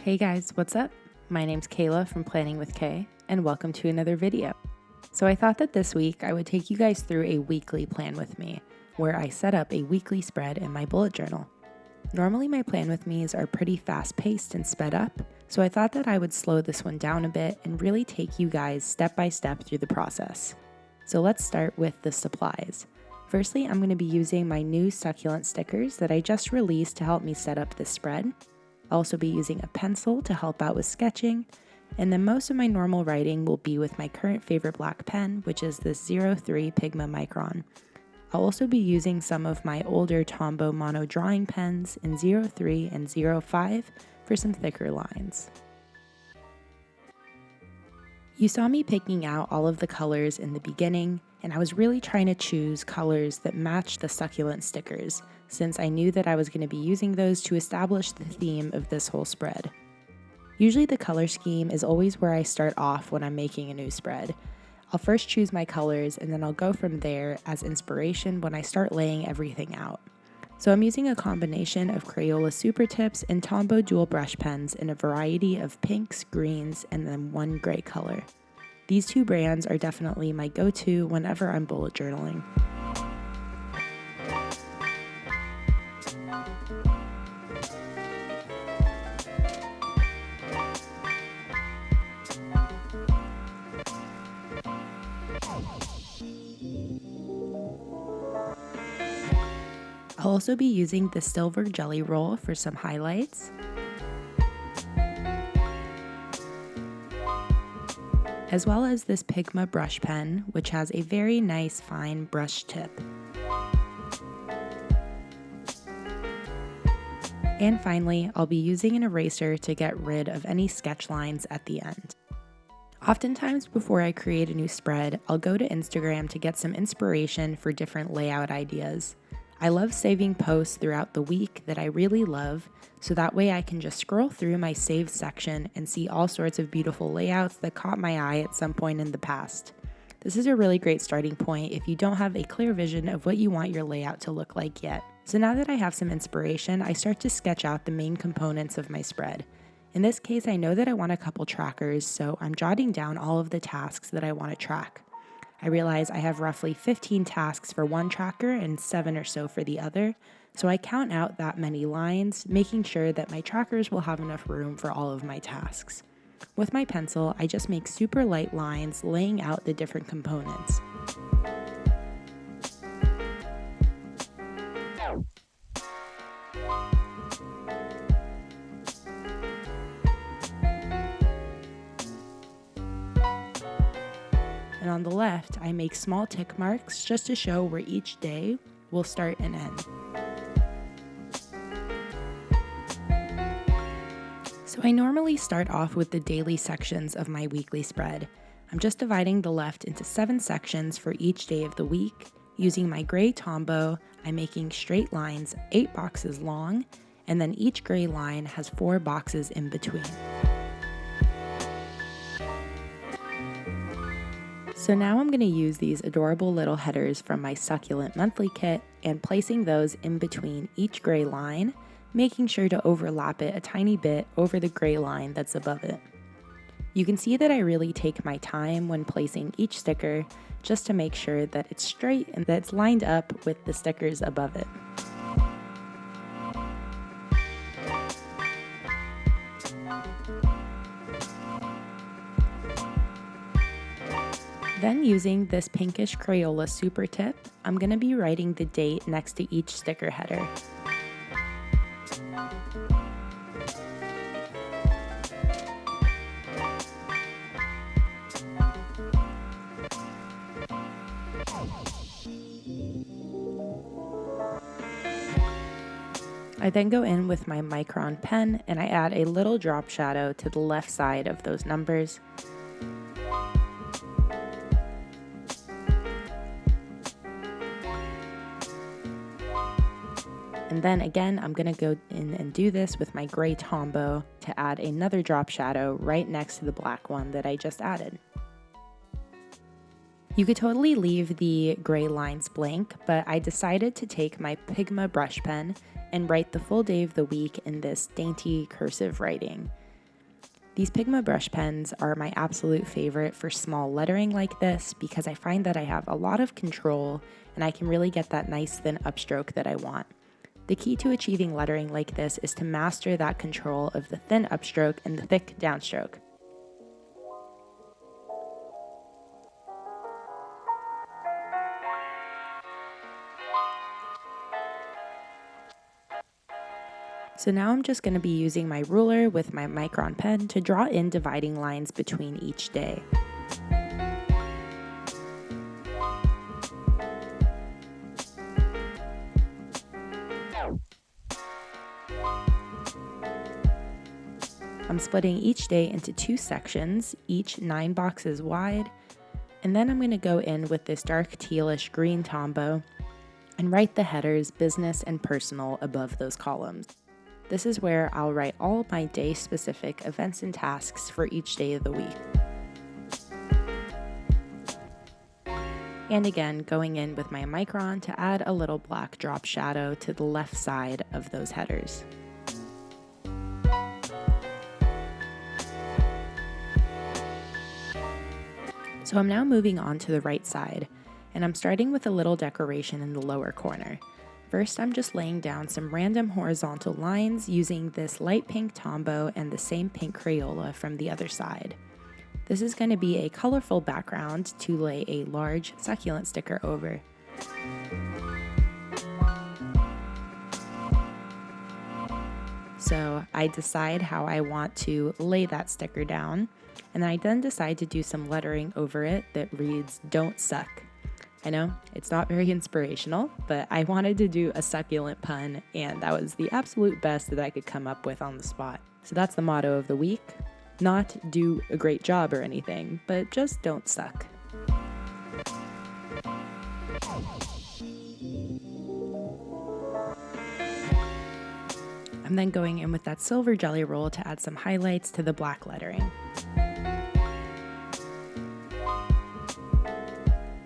Hey guys, what's up? My name's Kayla from Planning with Kay, and welcome to another video. So I thought that this week I would take you guys through a weekly plan with me, where I set up a weekly spread in my bullet journal. Normally my plan with me's are pretty fast-paced and sped up, so I thought that I would slow this one down a bit and really take you guys step by step through the process. So let's start with the supplies. Firstly, I'm going to be using my new Succulent stickers that I just released to help me set up this spread. I'll also be using a pencil to help out with sketching, and then most of my normal writing will be with my current favorite black pen, which is this 03 Pigma Micron. I'll also be using some of my older Tombow mono drawing pens in 03 and 05 for some thicker lines. You saw me picking out all of the colors in the beginning, and I was really trying to choose colors that matched the Succulent stickers, since I knew that I was going to be using those to establish the theme of this whole spread. Usually the color scheme is always where I start off when I'm making a new spread. I'll first choose my colors, and then I'll go from there as inspiration when I start laying everything out. So I'm using a combination of Crayola Supertips and Tombow dual brush pens in a variety of pinks, greens, and then one gray color. These two brands are definitely my go-to whenever I'm bullet journaling. I'll also be using the silver jelly roll for some highlights, as well as this Pigma brush pen, which has a very nice fine brush tip. And finally, I'll be using an eraser to get rid of any sketch lines at the end. Oftentimes before I create a new spread, I'll go to Instagram to get some inspiration for different layout ideas. I love saving posts throughout the week that I really love, so that way I can just scroll through my saved section and see all sorts of beautiful layouts that caught my eye at some point in the past. This is a really great starting point if you don't have a clear vision of what you want your layout to look like yet. So now that I have some inspiration, I start to sketch out the main components of my spread. In this case, I know that I want a couple trackers, so I'm jotting down all of the tasks that I want to track. I realize I have roughly 15 tasks for one tracker and 7 or so for the other, so I count out that many lines, making sure that my trackers will have enough room for all of my tasks. With my pencil, I just make super light lines laying out the different components. And on the left, I make small tick marks just to show where each day will start and end. So I normally start off with the daily sections of my weekly spread. I'm just dividing the left into 7 sections for each day of the week. Using my gray Tombow, I'm making straight lines 8 boxes long, and then each gray line has 4 boxes in between. So now I'm going to use these adorable little headers from my Succulent monthly kit and placing those in between each gray line, making sure to overlap it a tiny bit over the gray line that's above it. You can see that I really take my time when placing each sticker just to make sure that it's straight and that it's lined up with the stickers above it. Then using this pinkish Crayola Supertip, I'm going to be writing the date next to each sticker header. I then go in with my Micron pen and I add a little drop shadow to the left side of those numbers. And then again, I'm going to go in and do this with my gray Tombow to add another drop shadow right next to the black one that I just added. You could totally leave the gray lines blank, but I decided to take my Pigma brush pen and write the full day of the week in this dainty cursive writing. These Pigma brush pens are my absolute favorite for small lettering like this because I find that I have a lot of control and I can really get that nice thin upstroke that I want. The key to achieving lettering like this is to master that control of the thin upstroke and the thick downstroke. So now I'm just going to be using my ruler with my micron pen to draw in dividing lines between each day. I'm splitting each day into 2 sections, each 9 boxes wide, and then I'm going to go in with this dark tealish green Tombow and write the headers business and personal above those columns. This is where I'll write all my day-specific events and tasks for each day of the week. And again, going in with my micron to add a little black drop shadow to the left side of those headers. So I'm now moving on to the right side, and I'm starting with a little decoration in the lower corner. First, I'm just laying down some random horizontal lines using this light pink Tombow and the same pink Crayola from the other side. This is going to be a colorful background to lay a large Succulent sticker over. So I decide how I want to lay that sticker down, and I then decide to do some lettering over it that reads, "Don't suck." I know, it's not very inspirational, but I wanted to do a succulent pun, and that was the absolute best that I could come up with on the spot. So that's the motto of the week. Not do a great job or anything, but just don't suck. I'm then going in with that silver jelly roll to add some highlights to the black lettering.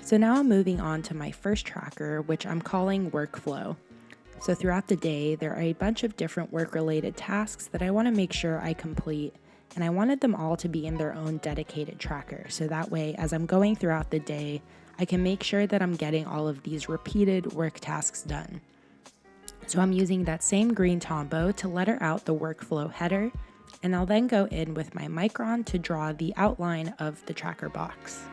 So now I'm moving on to my first tracker, which I'm calling Workflow. So throughout the day, there are a bunch of different work-related tasks that I want to make sure I complete, and I wanted them all to be in their own dedicated tracker. So that way, as I'm going throughout the day, I can make sure that I'm getting all of these repeated work tasks done. So I'm using that same green Tombow to letter out the workflow header, and I'll then go in with my micron to draw the outline of the tracker box.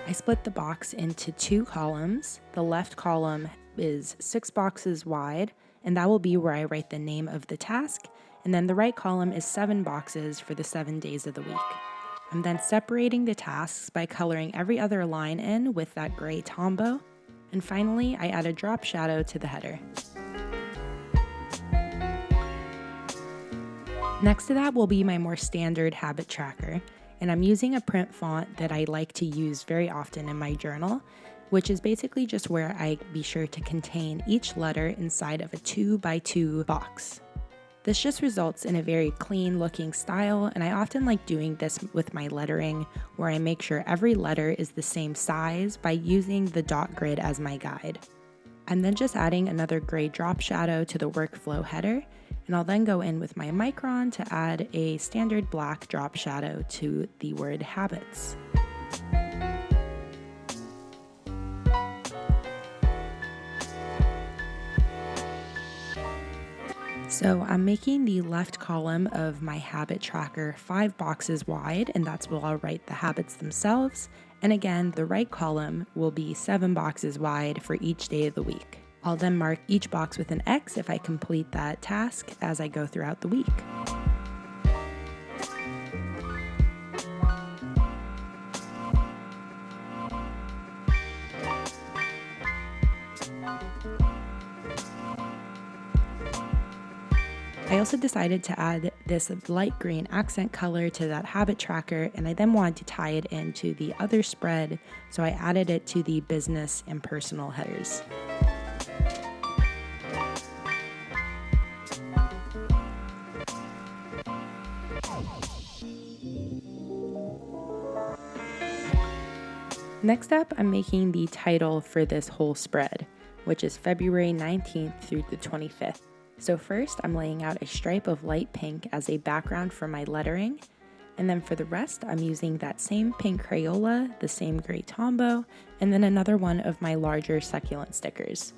I split the box into 2 columns. The left column is 6 boxes wide, and that will be where I write the name of the task, and then the right column is 7 boxes for the 7 days of the week. I'm then separating the tasks by coloring every other line in with that gray Tombow, and finally I add a drop shadow to the header. Next to that will be my more standard habit tracker, and I'm using a print font that I like to use very often in my journal, which is basically just where I be sure to contain each letter inside of a 2x2 box. This just results in a very clean looking style, and I often like doing this with my lettering, where I make sure every letter is the same size by using the dot grid as my guide. I'm then just adding another gray drop shadow to the workflow header, and I'll then go in with my micron to add a standard black drop shadow to the word habits. So I'm making the left column of my habit tracker 5 boxes wide, and that's where I'll write the habits themselves. And again, the right column will be 7 boxes wide for each day of the week. I'll then mark each box with an X if I complete that task as I go throughout the week. I also decided to add this light green accent color to that habit tracker, and I then wanted to tie it into the other spread, so I added it to the business and personal headers. Next up, I'm making the title for this whole spread. which is February 19th through the 25th. So first, I'm laying out a stripe of light pink as a background for my lettering, and then for the rest, I'm using that same pink Crayola, the same gray Tombow, and then another one of my larger Succulent stickers.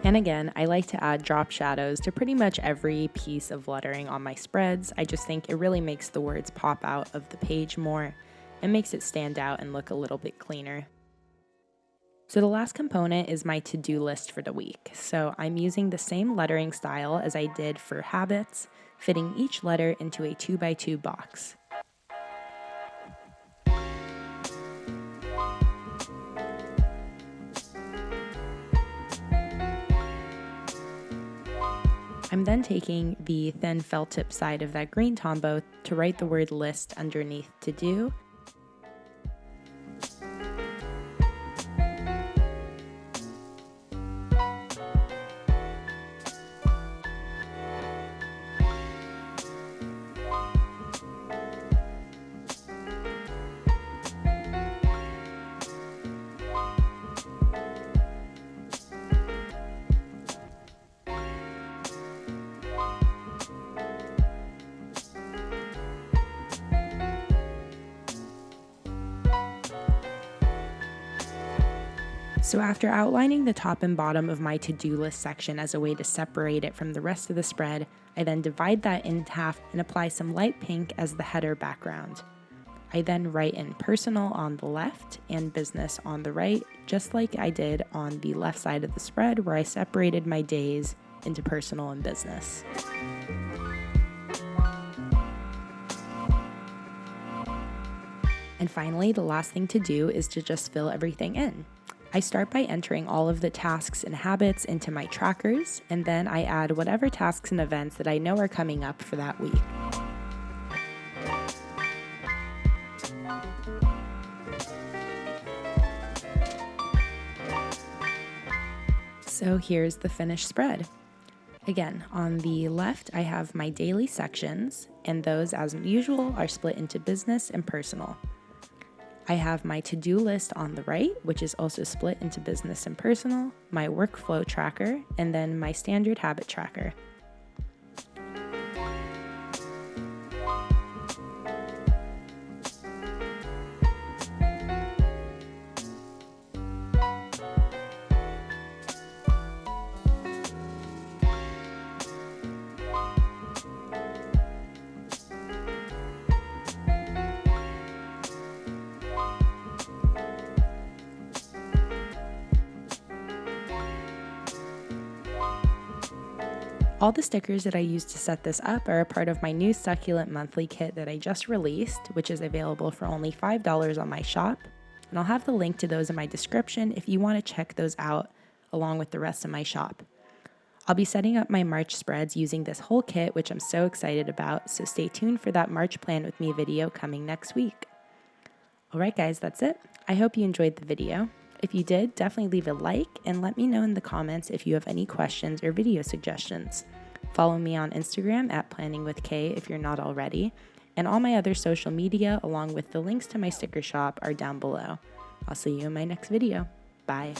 And again, I like to add drop shadows to pretty much every piece of lettering on my spreads. I just think it really makes the words pop out of the page more and makes it stand out and look a little bit cleaner. So the last component is my to-do list for the week. So I'm using the same lettering style as I did for habits, fitting each letter into a 2x2 box. I'm then taking the thin felt tip side of that green Tombow to write the word list underneath to do. So after outlining the top and bottom of my to-do list section as a way to separate it from the rest of the spread, I then divide that in half and apply some light pink as the header background. I then write in personal on the left and business on the right, just like I did on the left side of the spread where I separated my days into personal and business. And finally, the last thing to do is to just fill everything in. I start by entering all of the tasks and habits into my trackers, and then I add whatever tasks and events that I know are coming up for that week. So here's the finished spread. Again, on the left, I have my daily sections, and those, as usual, are split into business and personal. I have my to-do list on the right, which is also split into business and personal, my workflow tracker, and then my standard habit tracker. All the stickers that I used to set this up are a part of my new Succulent monthly kit that I just released, which is available for only $5 on my shop. And I'll have the link to those in my description if you want to check those out along with the rest of my shop. I'll be setting up my March spreads using this whole kit, which I'm so excited about, so stay tuned for that March Plan With Me video coming next week. Alright guys, that's it. I hope you enjoyed the video. If you did, definitely leave a like and let me know in the comments if you have any questions or video suggestions. Follow me on Instagram at planningwithk if you're not already, and all my other social media along with the links to my sticker shop are down below. I'll see you in my next video. Bye.